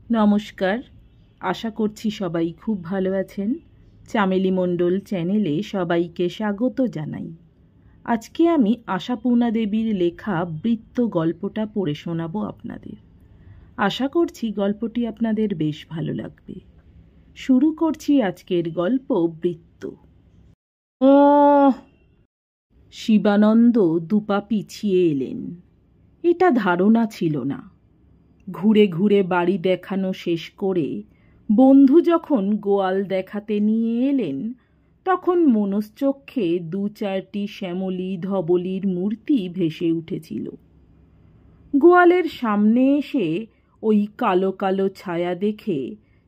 নমস্কার, আশা করছি সবাই খুব ভালো আছেন। চামেলি মণ্ডল চ্যানেলে সবাইকে স্বাগত জানাই। আজকে আমি আশাপূর্ণা দেবীর লেখা বৃত্ত গল্পটা পড়ে শোনাবো আপনাদের। আশা করছি গল্পটি আপনাদের বেশ ভালো লাগবে। শুরু করছি আজকের গল্প বৃত্ত। শিবানন্দ দুপা পিছিয়ে এলেন। এটা ধারণা ছিল না। ঘুরে ঘুরে বাড়ি দেখানো শেষ করে বন্ধু যখন গোয়াল দেখাতে নিয়ে এলেন, তখন মনশ্চক্ষে ২-৪টি শ্যামলী ধবলীর মূর্তি ভেসে উঠেছিল। গোয়ালের সামনে এসে ওই কালো কালো ছায়া দেখে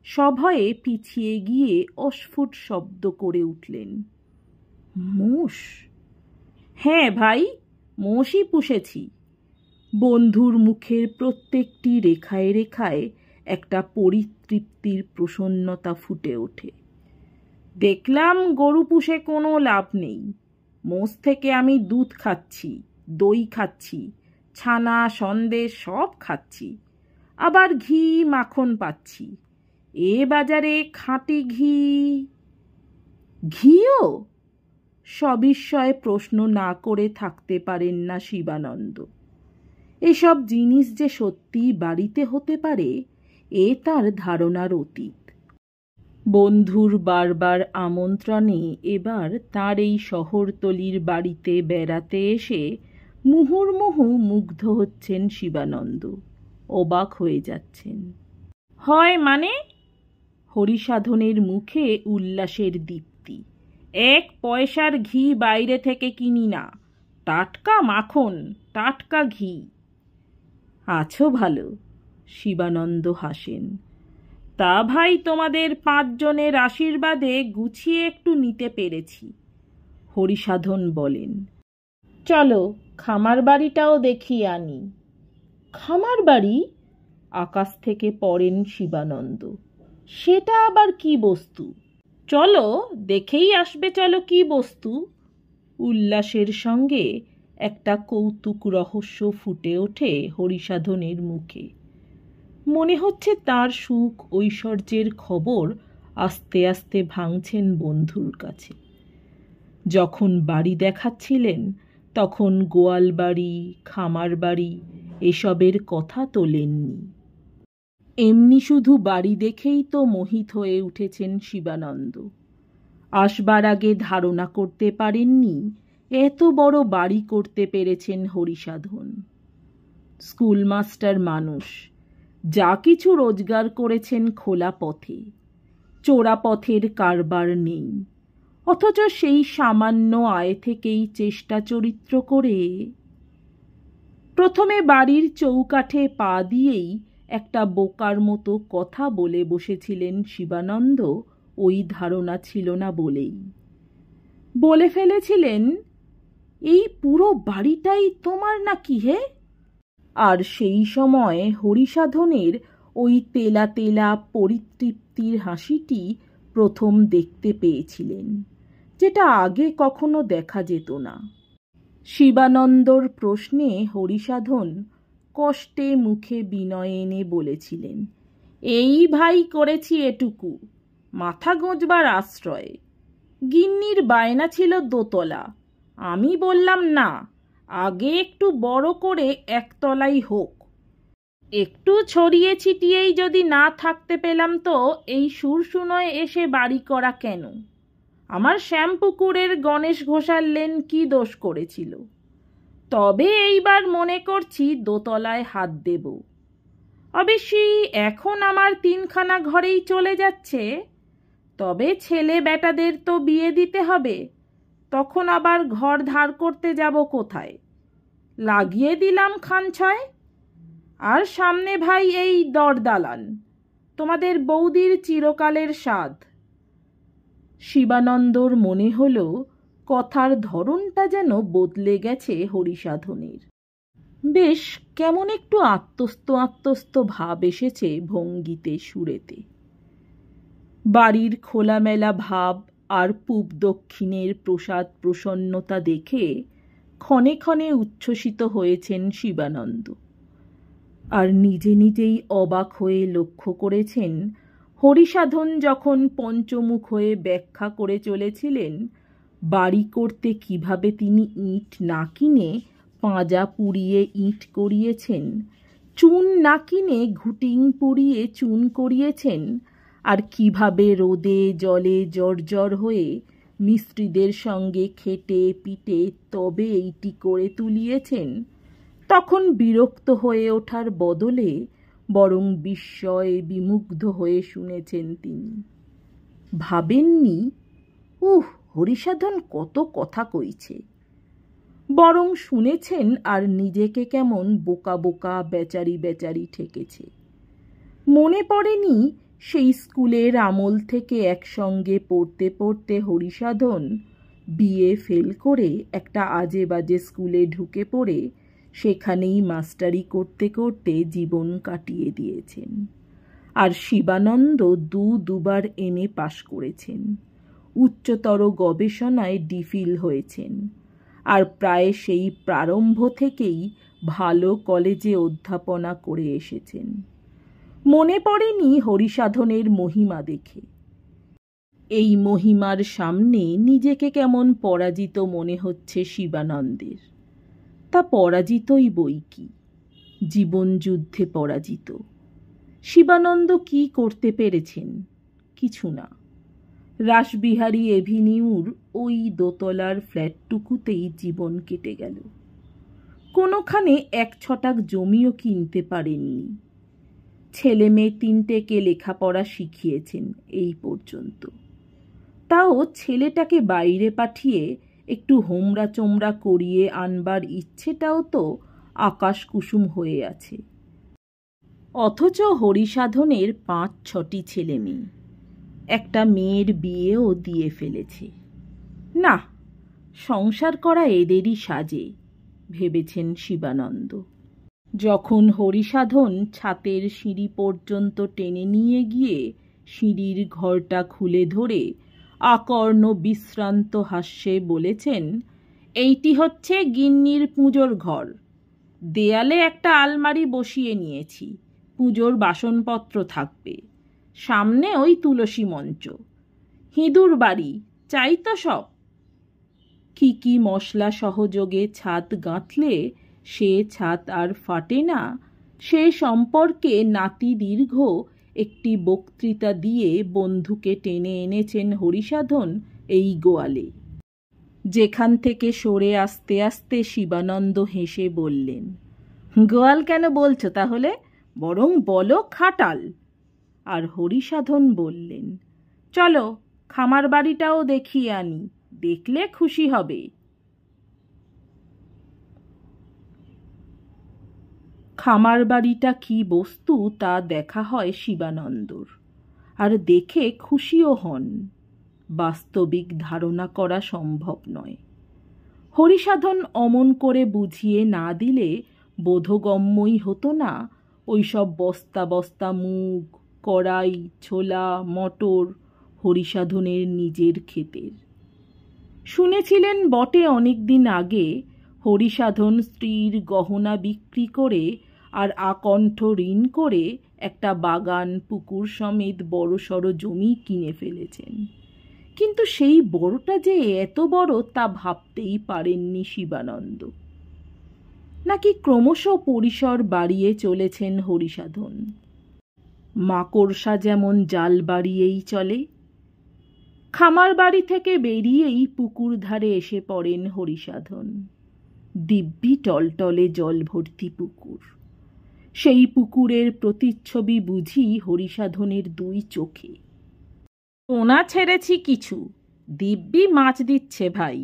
সভয়ে পিছিয়ে গিয়ে অস্ফুট শব্দ করে উঠলেন, মোষ? হ্যাঁ ভাই, মোষই পুষেছি। বন্ধুর মুখের প্রত্যেকটি রেখায় রেখায় একটা পরিতৃপ্তির প্রসন্নতা ফুটে ওঠে। দেখলাম গরু পুষে কোনো লাভ নেই। মোষ থেকে আমি দুধ খাচ্ছি, দই খাচ্ছি, ছানা সন্দেশ সব খাচ্ছি, আবার ঘি মাখন পাচ্ছি। এ বাজারে খাঁটি ঘিও? সবিস্ময়ে প্রশ্ন না করে থাকতে পারেন না শিবানন্দ। এসব জিনিস যে সত্যি বাড়িতে হতে পারে, এ তার ধারণার অতীত। বন্ধুর বারবার আমন্ত্রণে এবার তার এই শহরতলির বাড়িতে বেড়াতে এসে মুহুর্মুহু মুগ্ধ হচ্ছেন শিবানন্দ, অবাক হয়ে যাচ্ছেন। হয় মানে? হরিসাধনের মুখে উল্লাসের দীপ্তি। ১ পয়সার ঘি বাইরে থেকে কিনি না, টাটকা মাখন, টাটকা ঘি। আছো ভালো? শিবানন্দ হাসেন। তা ভাই, তোমাদের ৫ জনের আশীর্বাদে গুছিয়ে একটু নিতে পেরেছি। হরিসাধন বলেন, চলো খামার বাড়িটাও দেখিয়ে আনি। খামার বাড়ি? আকাশ থেকে পড়েন শিবানন্দ। সেটা আবার কি বস্তু? চলো দেখেই আসবে, চলো কি বস্তু। উল্লাসের সঙ্গে একটা কৌতুক রহস্য ফুটে ওঠে হরিসাধনের মুখে। মনে হচ্ছে তার সুখ ঐশ্বর্যের খবর আস্তে আস্তে ভাঙছেন বন্ধুর কাছে। যখন বাড়ি দেখাচ্ছিলেন তখন গোয়াল বাড়ি, খামার বাড়ি এসবের কথা তোলেননি। এমনি শুধু বাড়ি দেখেই তো মোহিত হয়ে উঠেছেন শিবানন্দ। আসবার আগে ধারণা করতে পারেননি এত বড় বাড়ি করতে পেরেছেন হরিসাধন। স্কুলমাস্টার মানুষ, যা কিছু রোজগার করেছেন খোলা পথে, চোরা পথের কারবার নেই। অথচ সেই সামান্য আয় থেকেই চেষ্টা চরিত্র করে প্রথমে বাড়ির চৌকাঠে পা দিয়েই একটা বোকার মতো কথা বলে বসেছিলেন শিবানন্দ। ওই ধারণা ছিল না বলেই বলে ফেলেছিলেন, এই পুরো বাড়িটাই তোমার নাকি হে? আর সেই সময় হরিসাধনের ওই তেলা তেলা পরিতৃপ্তির হাসিটি প্রথম দেখতে পেয়েছিলেন, যেটা আগে কখনো দেখা যেত না। শিবানন্দর প্রশ্নে হরিসাধন কষ্টে মুখে বিনয় এনে বলেছিলেন, এই ভাই করেছি এটুকু, মাথা গোঁজবার আশ্রয়। গিন্নির বায়না ছিল দোতলা। আমি বললাম না, আগে একটু বড় করে ১ তলাই হোক। একটু ছড়িয়ে ছিটিয়েই যদি না থাকতে পেলাম তো এই সুরসুনোয় এসে বাড়ি করা কেন? আমার শ্যামপুকুরের গণেশ ঘোষাল লেন কি দোষ করেছিল? তবে এইবার মনে করছি দোতলায় হাত দেব। অবশ্যই এখন আমার ৩খানা ঘরেই চলে যাচ্ছে, তবে ছেলে বেটাদের তো বিয়ে দিতে হবে। তখন আবার ঘর ধার করতে যাব কোথায়? লাগিয়ে দিলাম ৫-৬। আর সামনে ভাই এই দরদালান, তোমাদের বৌদির চিরকালের স্বাদ। শিবানন্দর মনে হলো কথার ধরনটা যেন বদলে গেছে হরিসাধনের। বেশ কেমন একটু আত্মস্থ আত্মস্থ ভাব এসেছে ভঙ্গিতে, সুরেতে। বাড়ির খোলামেলা ভাব আর পূব দক্ষিণের প্রসাদ প্রসন্নতা দেখে ক্ষণে ক্ষণে উচ্ছ্বসিত হয়েছেন শিবানন্দ। আর নিজে নিজেই অবাক হয়ে লক্ষ্য করেছেন হরিসাধন যখন পঞ্চমুখ হয়ে ব্যাখ্যা করে চলেছিলেন বাড়ি করতে কিভাবে তিনি ইট না কিনে পাঁজা পুড়িয়ে ইট করিয়েছেন, চুন না কিনে ঘুটিং পুড়িয়ে চুন করিয়েছেন, আর কিভাবে রোদে জলে জর্জর হয়ে মিস্ত্রিদের সঙ্গে খেটে পিটে তবে এইটি করে তুলিয়েছেন, তখন বিরক্ত হয়ে ওঠার বদলে বরং বিস্ময়ে বিমুগ্ধ হয়ে শুনেছেন তিনি। ভাবেননি, হরিসাধন কত কথা কইছে, বরং শুনেছেন আর নিজেকে কেমন বোকা বোকা বেচারি বেচারি ঠেকেছে। মনে পড়েনি সেই স্কুলের আমল থেকে একসঙ্গে পড়তে পড়তে হরিসাধন বিএ ফেল করে একটা আজে বাজে স্কুলে ঢুকে পড়ে সেখানেই মাস্টারি করতে করতে জীবন কাটিয়ে দিয়েছেন। আর শিবানন্দ দুবার এমএ পাশ করেছেন, উচ্চতর গবেষণায় ডিফিল হয়েছেন, আর প্রায় সেই প্রারম্ভ থেকেই ভালো কলেজে অধ্যাপনা করে এসেছেন। মনে পড়েনি হরিসাধনের মহিমা দেখে। এই মহিমার সামনে নিজেকে কেমন পরাজিত মনে হচ্ছে শিবানন্দের। তা পরাজিতই বই কি, জীবনযুদ্ধে পরাজিত। শিবানন্দ কি করতে পেরেছেন? কিছু না। রাসবিহারী এভিনিউর ওই দোতলার ফ্ল্যাটটুকুতেই জীবন কেটে গেল। কোনোখানে 1 ছটাক জমিও কিনতে পারেননি। ছেলে মেয়ে 3টেকে লেখাপড়া শিখিয়েছেন এই পর্যন্ত। তাও ছেলেটাকে বাইরে পাঠিয়ে একটু হোমরা চোমরা করিয়ে আনবার ইচ্ছেটাও তো আকাশ কুসুম হয়ে আছে। অথচ হরিসাধনের 5-6টি ছেলে মেয়ে, একটা মেয়ের বিয়েও দিয়ে ফেলেছে। না, সংসার করা এদেরই সাজে, ভেবেছেন শিবানন্দ। যখন হরিসাধন ছাতের সিঁড়ি পর্যন্ত টেনে নিয়ে গিয়ে সিঁড়ির ঘরটা খুলে ধরে আকর্ণ বিশ্রান্ত হাস্যে বলেছেন, এইটি হচ্ছে গিন্নির পুজোর ঘর। দেয়ালে একটা আলমারি বসিয়ে নিয়েছি, পুজোর বাসনপত্র থাকবে, সামনে ওই তুলসী মঞ্চ, হিঁদুর বাড়ি, চাই তো সব। কি কি মশলা সহযোগে ছাদ গাঁথলে সে ছাদ আর ফাটে না, সে সম্পর্কে নাতি দীর্ঘ একটি বক্তৃতা দিয়ে বন্ধুকে টেনে এনেছেন হরিসাধন এই গোয়ালে। যেখান থেকে সরে আসতে আসতে শিবানন্দ হেসে বললেন, গোয়াল কেন বলছো তাহলে, বরং বলো খাটাল। আর হরিসাধন বললেন, চলো খামার বাড়িটাও দেখিয়ে আনি, দেখলে খুশি হবে। খামার বাড়িটা কি বস্তু তা দেখা হয় শিবানন্দর, আর দেখে খুশিও হন। বাস্তবিক ধারণা করা সম্ভব নয়। হরিসাধন অমন করে বুঝিয়ে না দিলে বোধগম্যই হতো না ওইসব বস্তা বস্তা মুগ, কড়াই, ছোলা, মটর হরিসাধনের নিজের ক্ষেতের। শুনেছিলেন বটে অনেকদিন আগে হরিসাধন স্ত্রীর গহনা বিক্রি করে আর আকণ্ঠ ঋণ করে একটা বাগান পুকুর সমেত বড়সড় জমি কিনে ফেলেছেন। কিন্তু সেই বড়টা যে এত বড় তা ভাবতেই পারেননি শিবানন্দ। নাকি ক্রমশ পরিসর বাড়িয়ে চলেছেন হরিসাধন। মাকড়সা যেমন জাল বাড়িয়েই চলে, খামার বাড়ি থেকে বেরিয়েই পুকুর ধারে এসে পড়েন হরিসাধন। দিব্যি টলটলে জল ভর্তি পুকুর। সেই পুকুরের প্রতিচ্ছবি বুঝি হরিসাধনের 2 চোখে। পোনা ছেড়েছি কিছু, দিব্যি মাছ দিচ্ছে ভাই।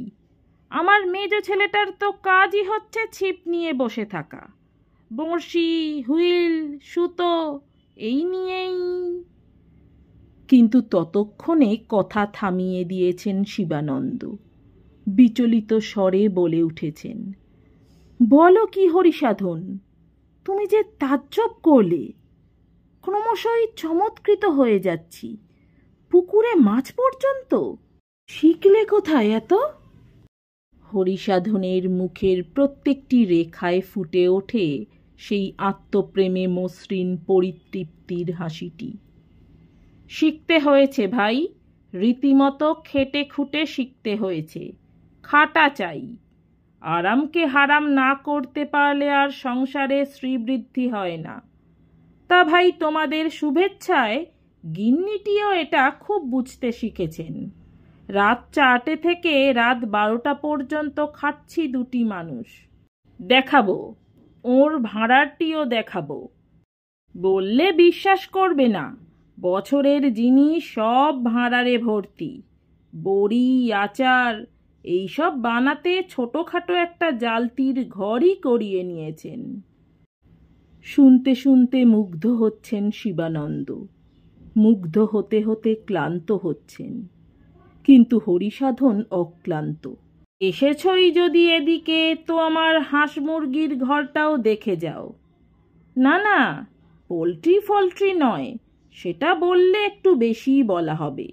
আমার মেজ ছেলেটার তো কাজই হচ্ছে ছিপ নিয়ে বসে থাকা, বড়শি, হুইল, সুতো এই নিয়েই। কিন্তু ততক্ষণে কথা থামিয়ে দিয়েছেন শিবানন্দ। বিচলিত স্বরে বলে উঠেছেন, বলো কি হরিসাধন, তুমি যে তাজ্জব করলে। ক্রমশই চমৎকৃত হয়ে যাচ্ছি। পুকুরে মাছ পর্যন্ত শিখলে কোথায় এত? হরিসাধনের মুখের প্রত্যেকটি রেখায় ফুটে ওঠে সেই আত্মপ্রেমে মসৃণ পরিতৃপ্তির হাসিটি। শিখতে হয়েছে ভাই, রীতিমতো খেটে খুঁটে শিখতে হয়েছে। খাটা চাই। আরামকে হারাম না করতে পারলে আর সংসারে শ্রীবৃদ্ধি হয় না। তা ভাই, তোমাদের শুভেচ্ছায় গিন্নিটিও এটা খুব বুঝতে শিখেছেন। রাত 4টে থেকে রাত 12টা পর্যন্ত খাচ্ছি দুটি মানুষ। দেখাবো, ওর ভাঁড়ারটিও দেখাবো। বললে বিশ্বাস করবে না, বছরের জিনিস সব ভাঁড়ারে ভর্তি। বড়ি, আচার এইসব বানাতে ছোটোখাটো একটা জালতির ঘরই করিয়ে নিয়েছেন। শুনতে শুনতে মুগ্ধ হচ্ছেন শিবানন্দ। মুগ্ধ হতে হতে ক্লান্ত হচ্ছেন, কিন্তু হরিসাধন অক্লান্ত। এসেছই যদি এদিকে, তো আমার হাঁস মুরগির ঘরটাও দেখে যাও। না না, পোলট্রি ফোলট্রি নয়, সেটা বললে একটু বেশিই বলা হবে।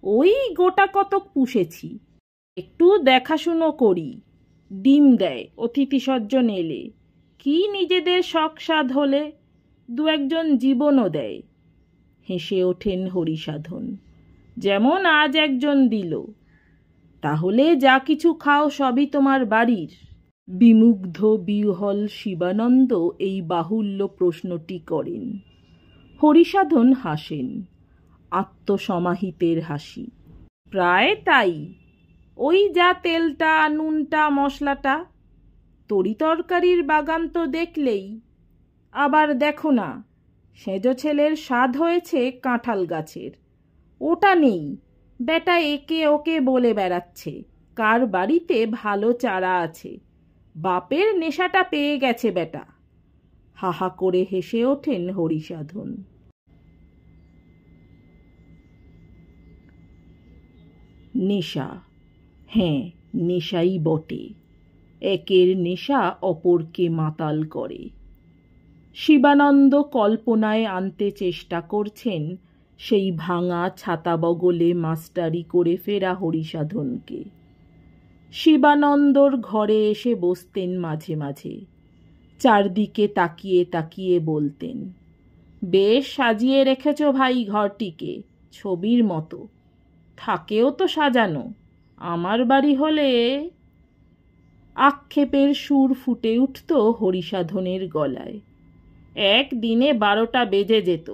ওই গোটা কতক পুষেছি, একটু দেখাশুনো করি। ডিম দেয় অতিথি সজ্জন এলে, কি নিজেদের শখ সাধ হলে 2-1জন জীবনও দেয়। হেসে ওঠেন হরিসাধন। যেমন আজ একজন দিল। তাহলে যা কিছু খাও সবই তোমার বাড়ির? বিমুগ্ধ বিহ্বল শিবানন্দ এই বাহুল্য প্রশ্নটি করেন। হরিসাধন হাসেন, আত্মসমাহিতের হাসি। প্রায় তাই। ওই যা তেলটা, নুনটা, মশলাটা। তরিতরকারির বাগান তো দেখলেই। আবার দেখো না, সেজ ছেলের স্বাদ হয়েছে কাঁঠাল গাছের, ওটা নেই। বেটা একে ওকে বলে বেড়াচ্ছে কার বাড়িতে ভালো চারা আছে। বাপের নেশাটা পেয়ে গেছে বেটা। হাহা করে হেসে ওঠেন হরিসাধন। নেশা, হ্যাঁ, নেশাই বটে। একের নেশা অপরকে মাতাল করে। শিবানন্দ কল্পনায় আনতে চেষ্টা করছেন সেই ভাঙা ছাতা বগলে মাস্টারি করে ফেরা হরিসাধনকে। শিবানন্দর ঘরে এসে বসতেন মাঝে মাঝে, চারদিকে তাকিয়ে তাকিয়ে বলতেন, বেশ সাজিয়ে রেখেছ ভাই ঘরটিকে, ছবির মতো। থাকেও তো সাজানো, আমার বাড়ি হলে। আক্ষেপের সুর ফুটে উঠত হরিসাধনের গলায়। একদিনে 12টা বেজে যেত।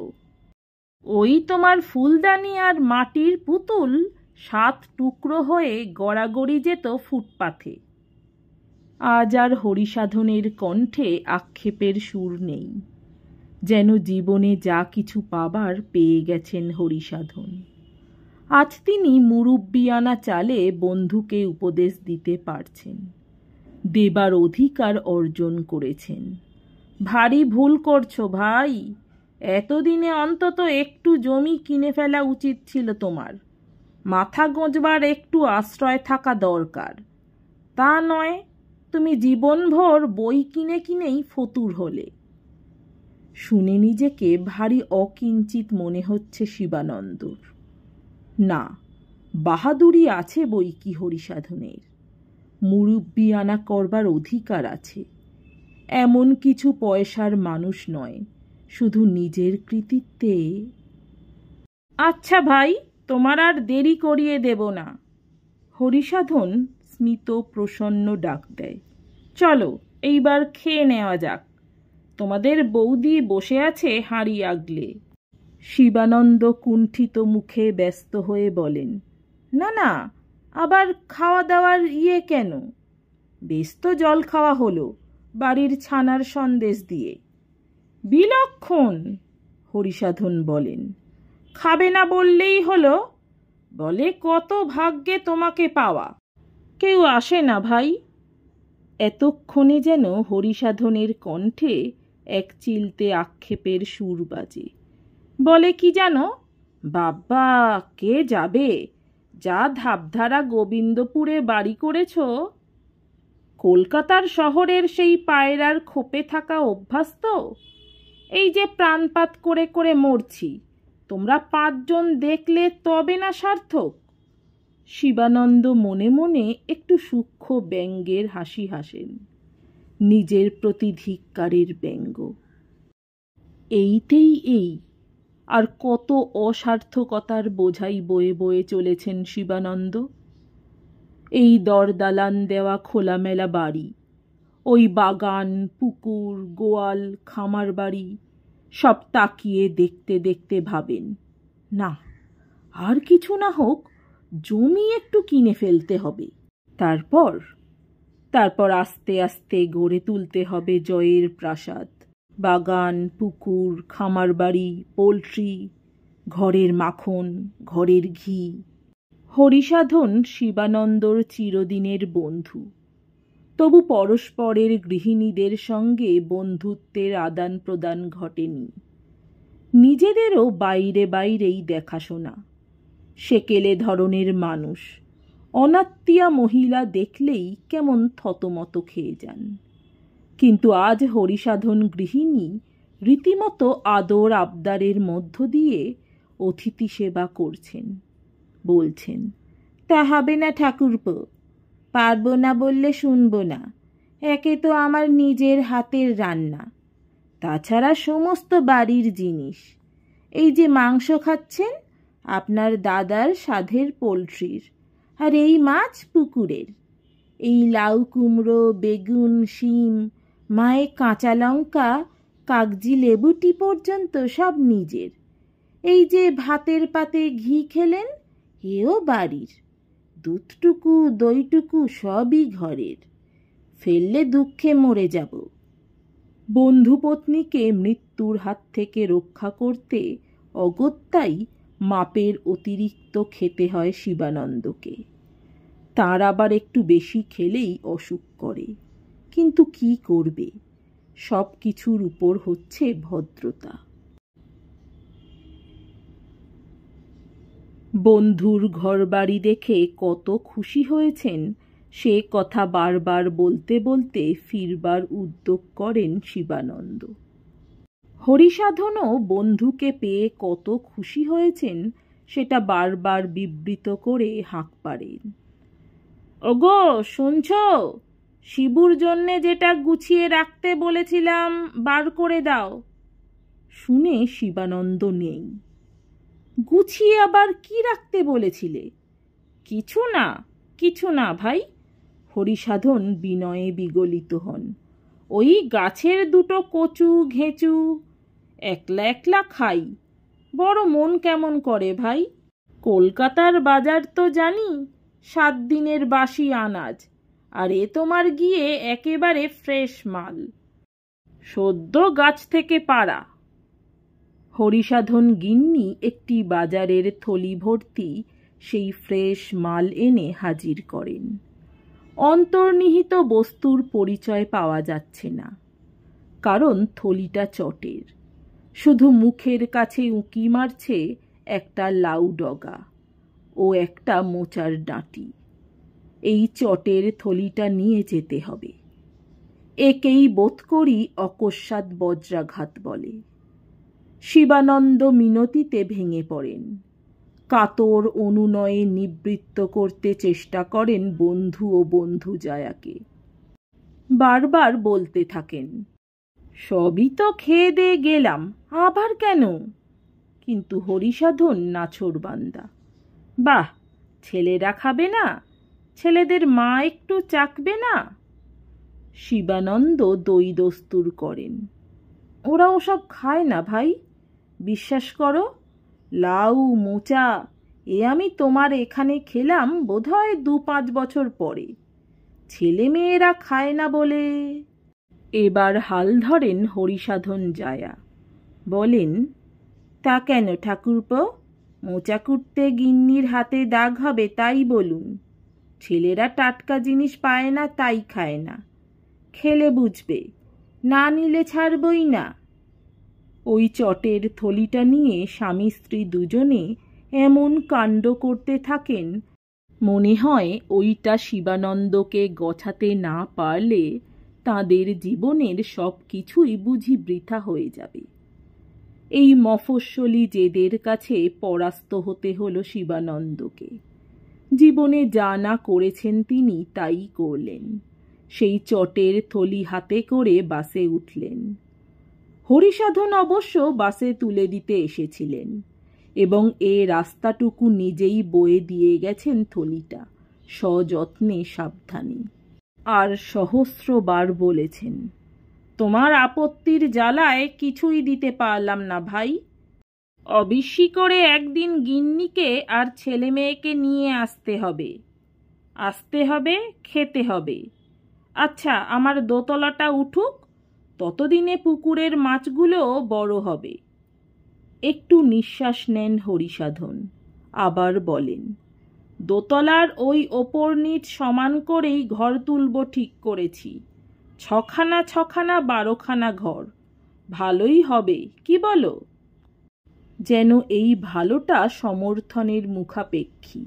ওই তোমার ফুলদানি আর মাটির পুতুল 7 টুকরো হয়ে গড়াগড়ি যেত ফুটপাথে। আজ আর হরিসাধনের কণ্ঠে আক্ষেপের সুর নেই, যেন জীবনে যা কিছু পাবার পেয়ে গেছেন হরিসাধন। আজ তিনি মুরব্বিয়ানা চালে বন্ধুকে উপদেশ দিতে পারছেন, দেবার অধিকার অর্জন করেছেন। ভারী ভুল করছো ভাই, এতদিনে অন্তত একটু জমি কিনে ফেলা উচিত ছিল তোমার। মাথা গোঁজবার একটু আশ্রয় থাকা দরকার। তা নয়, তুমি জীবনভর বই কিনে কিনেই ফতুর হলে। শুনে নিজেকে ভারী অকিঞ্চিত মনে হচ্ছে শিবানন্দর। না, বাহাদুরি আছে বই কি হরিসাধনের। মুরব্বিয়ানা করবার অধিকার আছে। এমন কিছু পয়সার মানুষ নয়, শুধু নিজের কৃতিত্বে। আচ্ছা ভাই, তোমার আর দেরি করিয়ে দেব না। হরিসাধন স্মিত প্রসন্ন ডাক দেয়, চলো এইবার খেয়ে নেওয়া যাক। তোমাদের বৌদি বসে আছে হাঁড়ি আগলে। শিবানন্দ কুণ্ঠিত মুখে ব্যস্ত হয়ে বলেন, না না, আবার খাওয়া দাওয়ার কেন? বেশ তো জল খাওয়া হলো, বাড়ির ছানার সন্দেশ দিয়ে। বিলক্ষণ, হরিসাধন বলেন। খাবে না বললেই হলো। বলে কত ভাগ্যে তোমাকে পাওয়া। কেউ আসে না ভাই। এতক্ষণে যেন হরিসাধনের কণ্ঠে এক চিলতে আক্ষেপের সুর বাজে। বলে কি জানো, বাবা কে যাবে, যা ধাপধারা গোবিন্দপুরে বাড়ি করেছ। কলকাতার শহরের সেই পায়রার খোপে থাকা অভ্যাস তো। এই যে প্রাণপাত করে করে মরছি, তোমরা 5 জন দেখলে তবে না সার্থক। শিবানন্দ মনে মনে একটু সূক্ষ্ম ব্যঙ্গের হাসি হাসেন। নিজের প্রতি ধিক্কারের ব্যঙ্গ। এইতেই এই, আর কত অসার্থকতার বোঝাই বয়ে বয়ে চলেছেন শিবানন্দ। এই দরদালান দেওয়া খোলামেলা বাড়ি, ওই বাগান, পুকুর, গোয়াল, খামার বাড়ি সব তাকিয়ে দেখতে দেখতে ভাবেন, না, আর কিছু না হোক জমি একটু কিনে ফেলতে হবে। তারপর আস্তে আস্তে গড়ে তুলতে হবে জয়ের প্রাসাদ। বাগান, পুকুর, খামার বাড়ি, পোল্ট্রি, ঘরের মাখন, ঘরের ঘি। হরিসাধন শিবানন্দর চিরদিনের বন্ধু, তবু পরস্পরের গৃহিণীদের সঙ্গে বন্ধুত্বের আদান প্রদান ঘটেনি। নিজেদেরও বাইরে বাইরেই দেখাশোনা। সেকেলে ধরনের মানুষ অনাত্মীয়া মহিলা দেখলেই কেমন থতমত খেয়ে যান। কিন্তু আজ হরিসাধন গৃহিণী রীতিমতো আদর আবদারের মধ্য দিয়ে অতিথি সেবা করছেন। বলছেন, তা হবে না ঠাকুরপো, পারবো না বললে শুনবো না। একে তো আমার নিজের হাতের রান্না, তাছাড়া সমস্ত বাড়ির জিনিস। এই যে মাংস খাচ্ছেন, আপনার দাদার সাধের পোল্ট্রির, আর এই মাছ পুকুরের। এই লাউ কুমড়ো, বেগুন, শিম, মায়ে কাঁচা লঙ্কা, কাগজি লেবুটি পর্যন্ত সব নিজের। এই যে ভাতের পাতে ঘি খেলেন, এও বাড়ির। দুধটুকু দইটুকু সবই ঘরের। ফেললে দুঃখে মরে যাব। বন্ধুপত্নীকে মৃত্যুর হাত থেকে রক্ষা করতে অগত্যাই মাপের অতিরিক্ত খেতে হয় শিবানন্দকে। তার আবার একটু বেশি খেলেই অসুখ করে, কিন্তু কি করবে, সব কিছুর উপর হচ্ছে ভদ্রতা। বন্ধুর ঘরবাড়ি দেখে কত খুশি হয়েছেন সে কথা বারবার বলতে বলতে ফিরবার উদ্যোগ করেন শিবানন্দ। হরিসাধনও বন্ধুকে পেয়ে কত খুশি হয়েছেন সেটা বারবার বিবৃত করে হাঁক পাড়েন। ওগো, শুনছ? শিবুর জন্যে যেটা গুছিয়ে রাখতে বলেছিলাম বার করে দাও। শুনে শিবানন্দ নেই। গুছিয়ে আবার কি রাখতে বলেছিলে? কিছু না ভাই। হরিসাধন বিনয়ে বিগলিত হন। ওই গাছের দুটো কচু ঘেঁচু একলা একলা খাই, বড় মন কেমন করে ভাই। কলকাতার বাজার তো জানি, 7 দিনের বাসি আনাজ, আর এ তোমার গিয়ে একেবারে ফ্রেশ মাল, সদ্য গাছ থেকে পাড়া। হরিসাধন গিন্নি একটি বাজারের থলি ভর্তি সেই ফ্রেশ মাল এনে হাজির করেন। অন্তর্নিহিত বস্তুর পরিচয় পাওয়া যাচ্ছে না, কারণ থলিটা চটের। শুধু মুখের কাছে উঁকি মারছে একটা লাউ ডগা ও একটা মোচার ডাঁটি। এই চটের থলিটা নিয়ে যেতে হবে। একেই বোধ করি অকস্মাৎ বজ্রাঘাত বলে। শিবানন্দ মিনতিতে ভেঙে পড়েন। কাতর অনুনয়ে নিবৃত্ত করতে চেষ্টা করেন বন্ধু ও বন্ধু জায়াকে। বারবার বলতে থাকেন, সবই তো খেয়ে দিয়ে গেলাম, আবার কেন? কিন্তু হরিসাধন নাছোড়বান্দা। বাহ, ছেলেরা খাবে না? ছেলেদের মা একটু চাকবে না? শিবানন্দ দই দস্তুর করেন। ওরা ওসব খায় না ভাই, বিশ্বাস করো। লাউ মোচা এ আমি তোমার এখানে খেলাম বোধহয় 2-5 বছর পরে। ছেলে মেয়েরা খায় না বলে। এবার হাল ধরেন হরিসাধন জায়া। বলেন, তা কেন ঠাকুরপো? মোচা কুটতে গিন্নির হাতে দাগ হবে তাই বলুন। ছেলেরা টাটকা জিনিস পায় না তাই খায় না। খেলে বুঝবে, না নিলে ছাড়বই না। ওই চটের থলিটা নিয়ে স্বামী স্ত্রী দুজনে এমন কাণ্ড করতে থাকেন, মনে হয় ওইটা শিবানন্দকে গছাতে না পারলে তাঁদের জীবনের সব কিছুই বুঝি বৃথা হয়ে যাবে। এই মফস্বলী জেদের কাছে পরাস্ত হতে হলো শিবানন্দকে। জীবনে যা না করেছেন তিনি তাই করলেন। সেই চটের থলি হাতে করে বাসে উঠলেন। হরিসাধন অবশ্য বাসে তুলে দিতে এসেছিলেন এবং এ রাস্তাটুকু নিজেই বয়ে দিয়ে গেছেন থলিটা, সযত্নে সাবধানে। আর সহস্রবার বলেছেন, তোমার আপত্তির জ্বালায় কিছুই দিতে পারলাম না ভাই। অবিশ্যি করে একদিন গিন্নিকে আর ছেলে মেয়েকে নিয়ে আসতে হবে, খেতে হবে। আচ্ছা, আমার দোতলাটা উঠুক, ততদিনে পুকুরের মাছগুলো বড় হবে। একটু নিঃশ্বাস নেন হরিসাধন, আবার বলেন, দোতলার ওই ওপর নিচ সমান করেই ঘর তুলব ঠিক করেছি। 6খানা 12খানা ঘর, ভালোই হবে, কি বলো? যেন এই ভালোটা সমর্থনের মুখাপেক্ষী।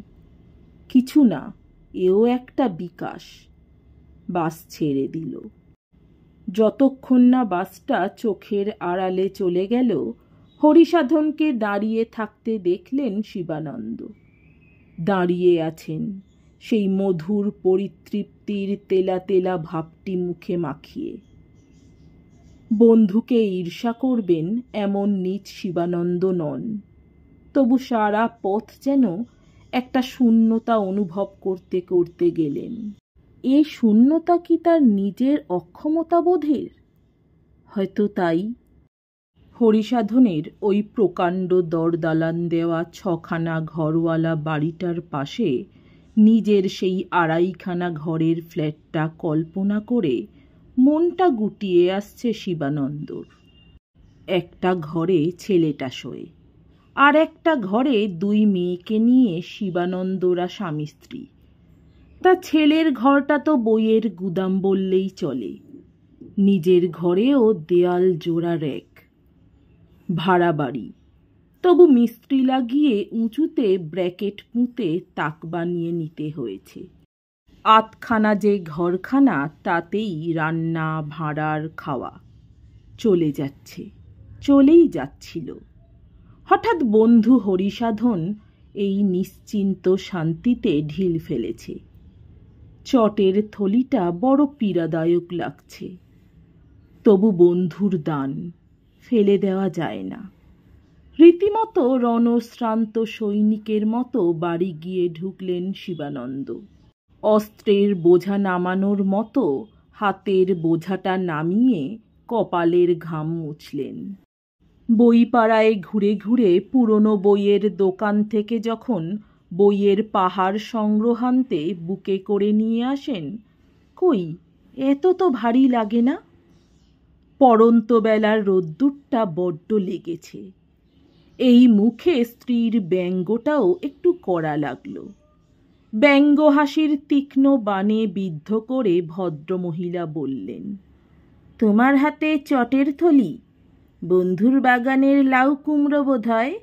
কিছু না, এও একটা বিকাশ। বাস ছেড়ে দিল। যতক্ষণ না বাসটা চোখের আড়ালে চলে গেল, হরিসাধনকে দাঁড়িয়ে থাকতে দেখলেন শিবানন্দ। দাঁড়িয়ে আছেন, সেই মধুর পরিতৃপ্তির তেলা তেলা ভাবটি মুখে মাখিয়ে। বন্ধুকে ঈর্ষা করবেন এমন নীচ শিবানন্দ নন, তবু সারা পথ যেন একটা শূন্যতা অনুভব করতে করতে গেলেন। এ শূন্যতা কি তার নিজের অক্ষমতা বোধের? হয়তো তাই। হরিসাধনের ওই প্রকাণ্ড দরদালান দেওয়া 6খানা ঘরওয়ালা বাড়িটার পাশে নিজের সেই 2.5খানা ঘরের ফ্ল্যাটটা কল্পনা করে মনটা গুটিয়ে আসছে শিবানন্দর। একটা ঘরে ছেলেটা শোয়, আর একটা ঘরে 2 মেয়েকে নিয়ে শিবানন্দরা স্বামী স্ত্রী। তা ছেলের ঘরটা তো বইয়ের গুদাম বললেই চলে। নিজের ঘরেও দেয়াল জোড়া র্যাক। ভাড়া বাড়ি, তবু মিস্ত্রি লাগিয়ে উঁচুতে ব্র্যাকেট পুঁতে তাক বানিয়ে নিতে হয়েছে। 8খানা যে ঘরখানা, তাতেই রান্না, ভাঁড়ার, খাওয়া চলেই যাচ্ছিল। হঠাৎ বন্ধু হরিসাধন এই নিশ্চিন্ত শান্তিতে ঢিল ফেলেছে। চটের থলিটা বড় পীড়াদায়ক লাগছে, তবু বন্ধুর দান, ফেলে দেওয়া যায় না। রীতিমতো রণশ্রান্ত সৈনিকের মতো বাড়ি গিয়ে ঢুকলেন শিবানন্দ। অস্ত্রের বোঝা নামানোর মতো হাতের বোঝাটা নামিয়ে কপালের ঘাম মুছলেন। বইপাড়ায় ঘুরে ঘুরে পুরনো বইয়ের দোকান থেকে যখন বইয়ের পাহাড় সংগ্রহান্তে বুকে করে নিয়ে আসেন, কই, এত তো ভারী লাগে না। পড়ন্ত বেলার রোদ্দুরটা বড্ড লেগেছে। এই মুখে স্ত্রীর ব্যঙ্গটাও একটু কড়া লাগল। ব্যঙ্গ হাসির তীক্ষ্ণ বাণে বিদ্ধ করে ভদ্রমহিলা বললেন, তোমার হাতে চটের থলি? বন্ধুর বাগানের লাউ কুমড়ো বোধ হয়।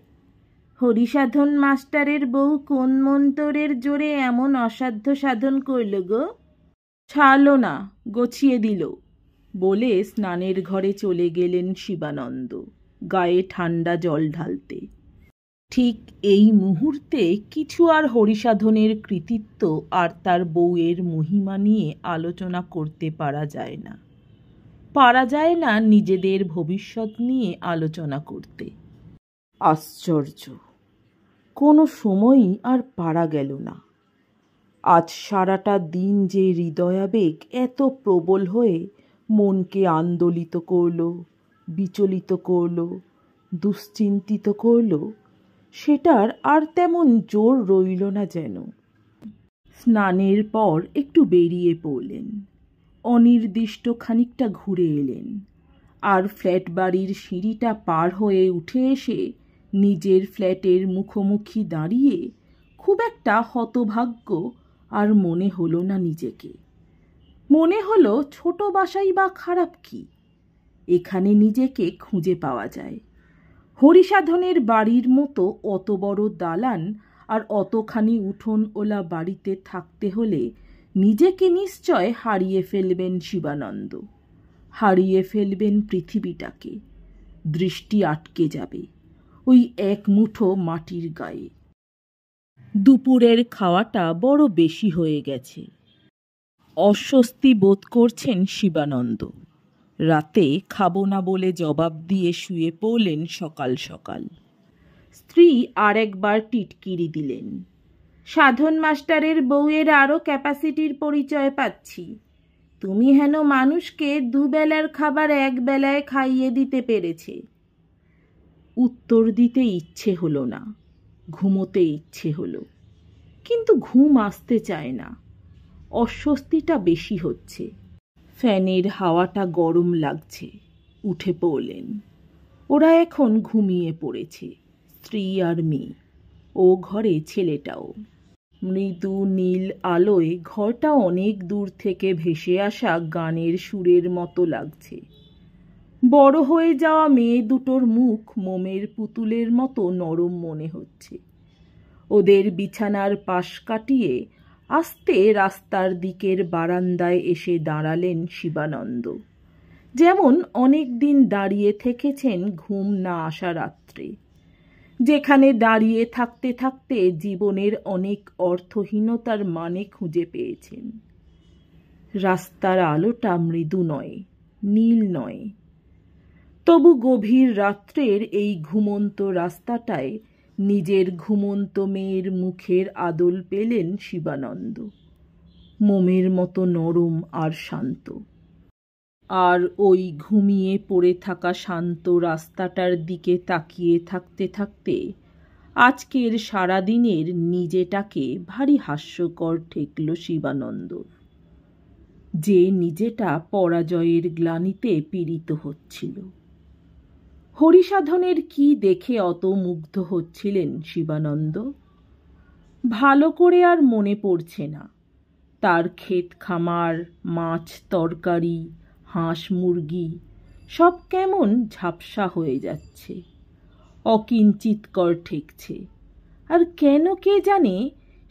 হরিসাধন মাস্টারের বউ কোন মন্তরের জোরে এমন অসাধ্য সাধন করল গো? ছাড়লো না, গছিয়ে দিল বলে স্নানের ঘরে চলে গেলেন শিবানন্দ, গায়ে ঠান্ডা জল ঢালতে। ঠিক এই মুহূর্তে কিছু আর হরিসাধনের কৃতিত্ব আর তার বউয়ের মহিমা নিয়ে আলোচনা করতে পারা যায় না নিজেদের ভবিষ্যৎ নিয়ে আলোচনা করতে। আশ্চর্য, কোনো সময়ই আর পারা গেল না। আজ সারাটা দিন যে হৃদয়াবেগ এত প্রবল হয়ে মনকে আন্দোলিত করল, বিচলিত করল, দুশ্চিন্তিত করল, সেটার আর তেমন জোর রইল না যেন। স্নানের পর একটু বেরিয়ে পড়লেন, অনির্দিষ্ট খানিকটা ঘুরে এলেন, আর ফ্ল্যাট বাড়ির সিঁড়িটা পার হয়ে উঠে এসে নিজের ফ্ল্যাটের মুখোমুখি দাঁড়িয়ে খুব একটা হতভাগ্য আর মনে হলো না নিজেকে। মনে হলো ছোট বাসাই বা খারাপ কি, এখানে নিজেকে খুঁজে পাওয়া যায়। হরিসাধনের বাড়ির মতো অত বড় দালান আর অতখানি উঠোন ওলা বাড়িতে থাকতে হলে নিজেকে নিশ্চয় হারিয়ে ফেলবেন শিবানন্দ, হারিয়ে ফেলবেন পৃথিবীটাকে। দৃষ্টি আটকে যাবে ওই এক মুঠো মাটির গায়ে। দুপুরের খাওয়াটা বড় বেশি হয়ে গেছে। অস্বস্তি বোধ করছেন শিবানন্দ। রাতে খাবো না বলে জবাব দিয়ে শুয়ে পড়লেন সকাল সকাল। স্ত্রী আরেকবার টিটকিরি দিলেন। সাধন মাস্টারের বউয়ের আরও ক্যাপাসিটির পরিচয় পাচ্ছি। তুমি হেন মানুষকে দুবেলার খাবার একবেলায় খাইয়ে দিতে পেরেছে। উত্তর দিতে ইচ্ছে হলো না, ঘুমোতে ইচ্ছে হলো, কিন্তু ঘুম আসতে চায় না। অস্বস্তিটা বেশি হচ্ছে। ফ্যানের হাওয়াটা গরম লাগছে। উঠে পড়লেন। ওরা এখন ঘুমিয়ে পড়েছে, স্ত্রী আর মেয়ে, ও ঘরে ছেলেটাও। মৃদু নীল আলোয় ঘরটা অনেক দূর থেকে ভেসে আসা গানের সুরের মতো লাগছে। বড় হয়ে যাওয়া মেয়ে দুটোর মুখ মোমের পুতুলের মতো নরম মনে হচ্ছে। ওদের বিছানার পাশ কাটিয়ে আস্তে রাস্তার দিকের বারান্দায় এসে দাঁড়ালেন শিবানন্দ, যেমন অনেক দিন দাঁড়িয়ে থেকেছেন ঘুম না আসা রাত্রে, যেখানে দাঁড়িয়ে থাকতে থাকতে জীবনের অনেক অর্থহীনতার মানে খুঁজে পেয়েছেন। রাস্তার আলোটা মৃদু নয়, নীল নয়, তবু গভীর রাত্রের এই ঘুমন্ত রাস্তাটায় নিজের ঘুমন্ত মেয়ের মুখের আদল পেলেন শিবানন্দ, মোমের মতো নরম আর শান্ত। আর ওই ঘুমিয়ে পড়ে থাকা শান্ত রাস্তাটার দিকে তাকিয়ে থাকতে থাকতে আজকের সারাদিনের নিজেটাকে ভারী হাস্যকর ঠেকল শিবানন্দর। যে নিজেটা পরাজয়ের গ্লানিতে পীড়িত হচ্ছিল। হরিসাধনের কি দেখে অত মুগ্ধ হচ্ছিলেন শিবানন্দ? ভালো করে আর মনে পড়ছে না। তার ক্ষেত খামার, মাছ তরকারি, হাঁস মুরগি সব কেমন ঝাপসা হয়ে যাচ্ছে, অকিঞ্চিৎকর ঠেকছে। আর কেন কে জানে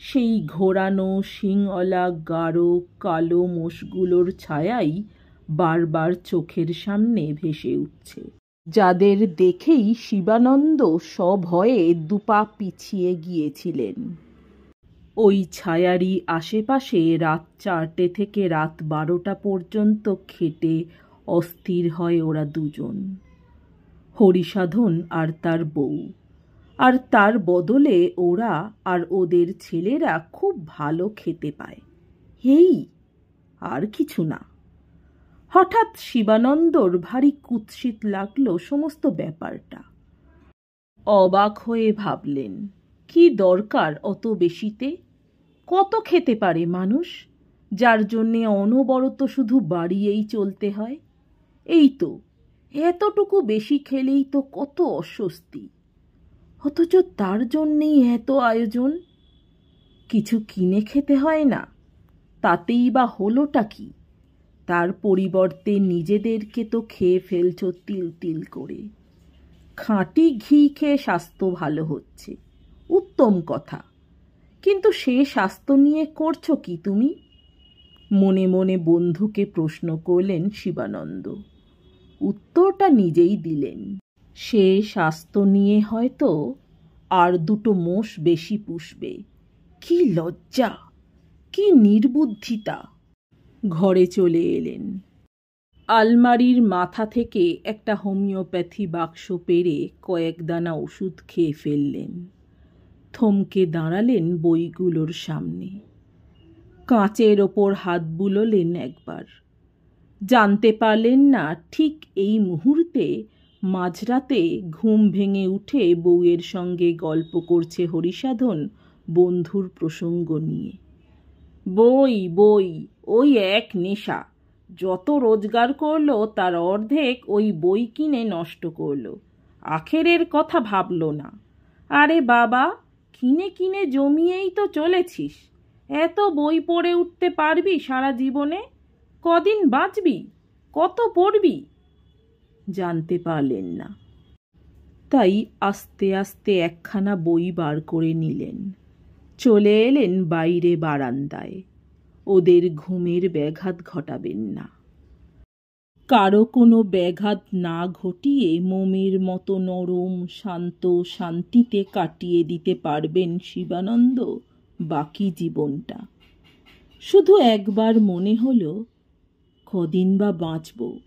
সেই ঘোরানো শিংওয়ালা গাঢ় কালো মোষগুলোর ছায়াই বারবার চোখের সামনে ভেসে উঠছে, যাদের দেখেই শিবানন্দ সভয়ে দুপা পিছিয়ে গিয়েছিলেন। ওই ছায়ারই আশেপাশে রাত 4টে থেকে রাত 12টা পর্যন্ত খেটে অস্থির হয় ওরা দুজন, হরিসাধন আর তার বউ। আর তার বদলে ওরা আর ওদের ছেলেরা খুব ভালো খেতে পায়, এই আর কিছু না। হঠাৎ শিবানন্দর ভারী কুৎসিত লাগলো সমস্ত ব্যাপারটা। অবাক হয়ে ভাবলেন, কি দরকার অত বেশিতে? কত খেতে পারে মানুষ, যার জন্যে অনবরত শুধু বাড়িয়েই চলতে হয়? এই তো এতটুকু বেশি খেলেই তো কত অস্বস্তি, অথচ তার জন্যেই এত আয়োজন। কিছু কিনে খেতে হয় না, তাতেই বা হলোটা কি? তার পরিবর্তে নিজেদেরকে তো খেয়ে ফেলছ তিল তিল করে। খাঁটি ঘি খেয়ে স্বাস্থ্য ভালো হচ্ছে, উত্তম কথা, কিন্তু সে স্বাস্থ্য নিয়ে করছো কি তুমি? মনে মনে বন্ধুকে প্রশ্ন করলেন শিবানন্দ। উত্তরটা নিজেই দিলেন, সে স্বাস্থ্য নিয়ে হয়তো আর দুটো মোষ বেশি পুষবে। কি লজ্জা, কি নির্বুদ্ধিতা! ঘরে চলে এলেন। আলমারির মাথা থেকে একটা হোমিওপ্যাথি বাক্স পেরে কয়েক দানা ওষুধ খেয়ে ফেললেন। থমকে দাঁড়ালেন বইগুলোর সামনে। কাঁচের ওপর হাত বুলোলেন একবার। জানতে পারলেন না ঠিক এই মুহূর্তে মাঝরাতে ঘুম ভেঙে উঠে বউয়ের সঙ্গে গল্প করছে হরিসাধন বন্ধুর প্রসঙ্গ নিয়ে। বই বই, ওই এক নেশা। যত রোজগার করলো তার অর্ধেক ওই বই কিনে নষ্ট করলো, আখেরের কথা ভাবলো না। আরে বাবা, কিনে কিনে জমিয়েই তো চলেছিস, এত বই পড়ে উঠতে পারবি সারা জীবনে? কদিন বাঁচবি? কত পড়বি? জানতে পারলেন না। তাই আস্তে আস্তে একখানা বই বার করে নিলেন। চলে এলেন বাইরে বারান্দায়। ওদের ঘুমের ব্যাঘাত ঘটাবেন না। কারো কোনো ব্যাঘাত না ঘটিয়ে মোমের মতো নরম শান্ত শান্তিতে কাটিয়ে দিতে পারবেন শিবানন্দ বাকি জীবনটা। শুধু একবার মনে হলো, কদিন বা বাঁচব,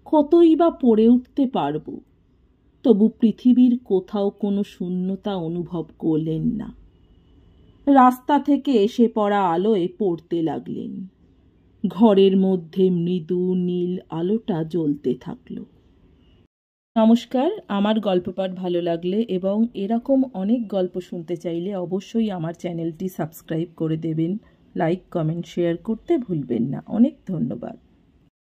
কতই বা পড়ে উঠতে পারব। তবু পৃথিবীর কোথাও কোনো শূন্যতা অনুভব করলেন না। রাস্তা থেকে এসে পড়া আলোয় পড়তে লাগলেন। ঘরের মধ্যে মৃদু নীল আলোটা জ্বলতে থাকল। নমস্কার, আমার গল্প পাঠ ভালো লাগলে এবং এরকম অনেক গল্প শুনতে চাইলে অবশ্যই আমার চ্যানেলটি সাবস্ক্রাইব করে দেবেন। লাইক, কমেন্ট, শেয়ার করতে ভুলবেন না। অনেক ধন্যবাদ।